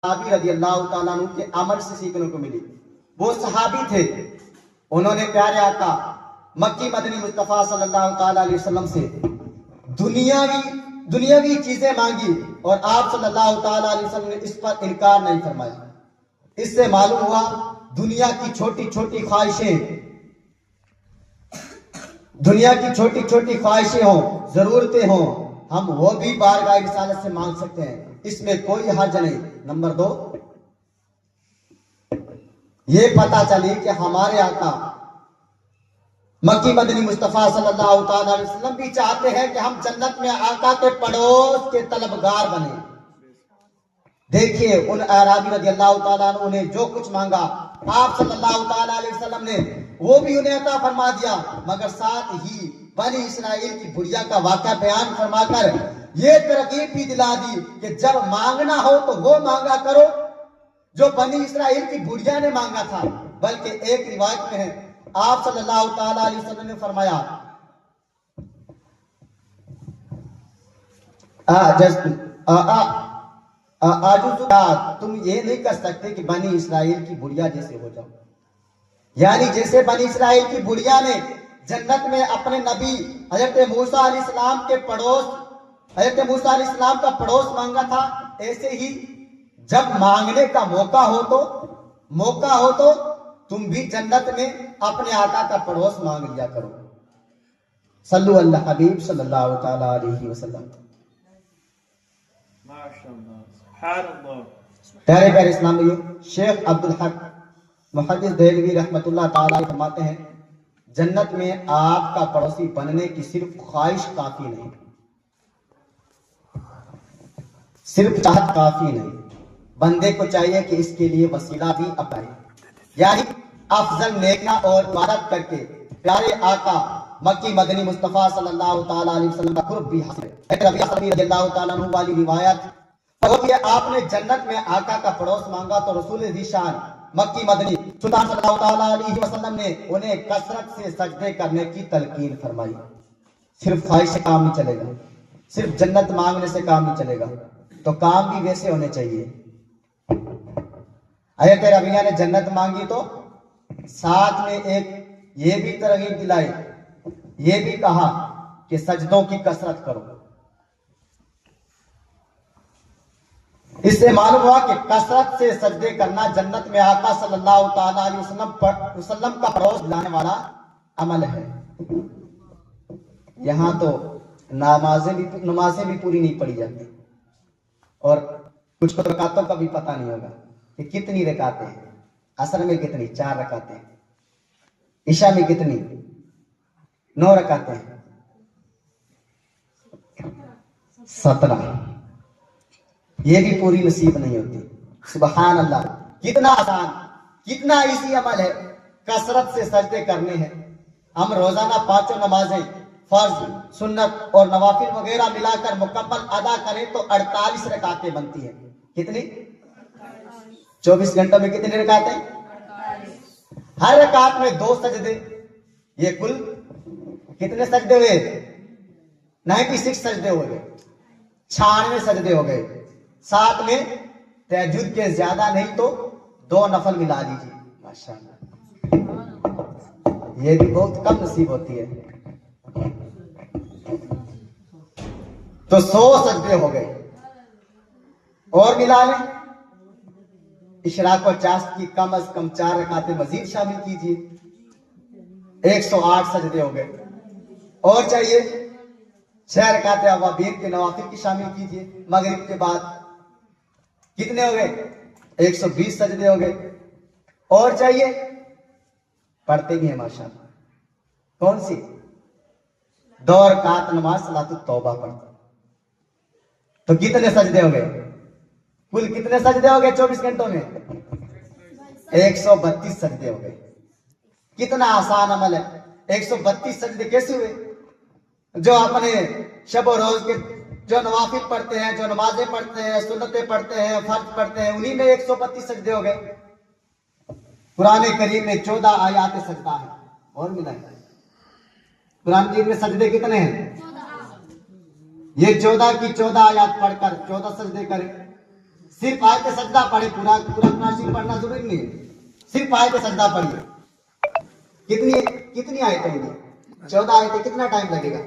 صحابی رضی اللہ تعالیٰ عنہ کے عمل سے سیکھنے کو ملی. وہ صحابی تھے, انہوں نے پیارے آقا مکی مدنی مصطفیٰ صلی اللہ تعالیٰ علیہ وسلم سے دنیاوی چیزیں مانگی اور آپ صلی اللہ تعالیٰ علیہ وسلم نے اس پر انکار نہیں فرمایا. اس سے معلوم ہوا دنیا کی چھوٹی چھوٹی خواہشیں ہوں, ضرورتیں ہوں, ہم وہ بھی بارگاہ رسالت سے مانگ سکتے ہیں, اس میں کوئی حرج نہیں. نمبر 2, یہ پتہ چلی کہ ہمارے آقا مکی مدنی مصطفیٰ صلی اللہ تعالیٰ علیہ وسلم بھی چاہتے ہیں کہ ہم جنت میں آقا کے پڑوس کے طلبگار بنیں. دیکھیے ان اعرابی رضی اللہ تعالیٰ عنہ نے جو کچھ مانگا آپ صلی اللہ تعالیٰ علیہ وسلم نے وہ بھی انہیں عطا فرما دیا, مگر ساتھ ہی بنی اسرائیل کی بڑھیا کا واقعہ بیان فرما کر یہ ترغیب بھی دلا دی کہ جب مانگنا ہو تو وہ مانگا کرو جو بنی اسرائیل کی بڑھیا نے مانگا تھا. بلکہ ایک روایت میں ہے آپ صلی اللہ تعالیٰ علیہ وسلم نے فرمایا تم یہ نہیں کر سکتے کہ بنی اسرائیل کی بڑھیا جیسے ہو جاؤ. یعنی جیسے بنی اسرائیل کی بڑھیا نے جنت میں اپنے نبی حضرت موسیٰ علیہ السلام کا پڑوس مانگا تھا, ایسے ہی جب مانگنے کا موقع ہو تو تم بھی جنت میں اپنے آقا کا پڑوس مانگ لیا کرو. صلو علی حبیب صلی اللہ تعالیٰ علیہ وسلم. پیارے پیارے اسلامیوں, شیخ عبدالحق محدث دہلوی رحمۃ اللہ تعالیٰ فرماتے ہیں جنت میں آپ کا پڑوسی بننے کی صرف خواہش کافی نہیں, صرف چاہت کافی نہیں, بندے کو چاہیے کہ اس کے لیے وسیلہ بھی اپنائے. یعنی افضل نیکیاں اور عبادت کر کے پیارے آقا مکی مدنی مصطفیٰ صلی اللہ تعالیٰ علیہ وسلم کا قرب بھی حاصل ہے. رضی اللہ تعالیٰ عنہ والی روایت آپ نے جنت میں آقا کا پڑوس مانگا تو رسول ذیشان مکی مدنی سلطان صلی اللہ تعالیٰ علیہ وسلم نے انہیں کثرت سے سجدے کرنے کی تلقین فرمائی. صرف خواہش سے کام نہیں چلے گا, صرف جنت مانگنے سے کام نہیں چلے گا, تو کام بھی ویسے ہونے چاہیے. حضرت ربیہ نے جنت مانگی تو ساتھ میں ایک یہ بھی ترغیب دلائی, یہ بھی کہا کہ سجدوں کی کثرت کرو. اس سے معلوم ہوا کہ کثرت سے سجدے کرنا جنت میں آقا صلی اللہ تعالیٰ علیہ وسلم کا پڑوس لانے والا عمل ہے. یہاں تو نمازیں بھی پوری نہیں پڑھی جاتی, اور کچھ کو رکعتوں کا بھی پتہ نہیں ہوگا کہ کتنی رکعتیں ہیں. عصر میں کتنی؟ 4 رکعتیں. عشاء میں کتنی؟ 9 رکعتیں. 17. یہ بھی پوری نصیب نہیں ہوتی. سبحان اللہ, کتنا آسان, کتنا ایزی عمل ہے, کثرت سے سجدے کرنے ہیں. ہم روزانہ 5 نمازیں فرض, سنت اور نوافل وغیرہ ملا کر مکمل ادا کریں تو 48 رکعتیں بنتی ہیں. کتنی؟ 24 گھنٹوں میں کتنی رکعتیں؟ ہر رکعت میں 2 سجدے. یہ کل کتنے سجدے ہوئے؟ 96 سجدے ہو گئے, 96 سجدے ہو گئے. ساتھ میں تہجد کے زیادہ نہیں تو 2 نفل ملا دیجیے. ماشاءاللہ, یہ بھی بہت کم نصیب ہوتی ہے. تو 100 سجدے ہو گئے, اور ملا لیں. اشراق و چاشت کی کم از کم 4 رکعتیں مزید شامل کیجیے, 108 سجدے ہو گئے. اور چاہیے 6 رکعتیں اوابین کے نوافل کی شامل کیجیے. مغرب کے بعد کتنے ہو گئے؟ 120 سجدے ہو گئے. اور چاہیے, پڑھتے بھی ہیں ماشاءاللہ, کون سی؟ 2 رکعت نماز صلاۃ التوبہ پڑھتے. تو کتنے سجدے ہو گئے؟ کل کتنے سجدے ہو گئے 24 گھنٹوں میں؟ 132 سجدے ہو گئے. کتنا آسان عمل ہے. 132 سجدے کیسے ہوئے؟ جو اپنے شب و روز کے جو نوافل پڑھتے ہیں, جو نمازیں پڑھتے ہیں, سنتیں پڑھتے ہیں, فرض پڑھتے ہیں, انہی میں 132 سجدے ہو گئے. قرآن کریم میں 14 آیات سجدہ ہے. اور ملا ہے قرآن کریم میں سجدے کتنے ہیں؟ یہ 14 کی 14 آیات پڑھ کر 14 سجدے کریں. صرف آیت سجدہ پڑھے, پورا قرآن شریف پڑھنا ضروری نہیں ہے, صرف آیت سجدہ پڑھیے. کتنی آیتیں ہوں گی؟ 14 آیتیں. کتنا ٹائم لگے گا؟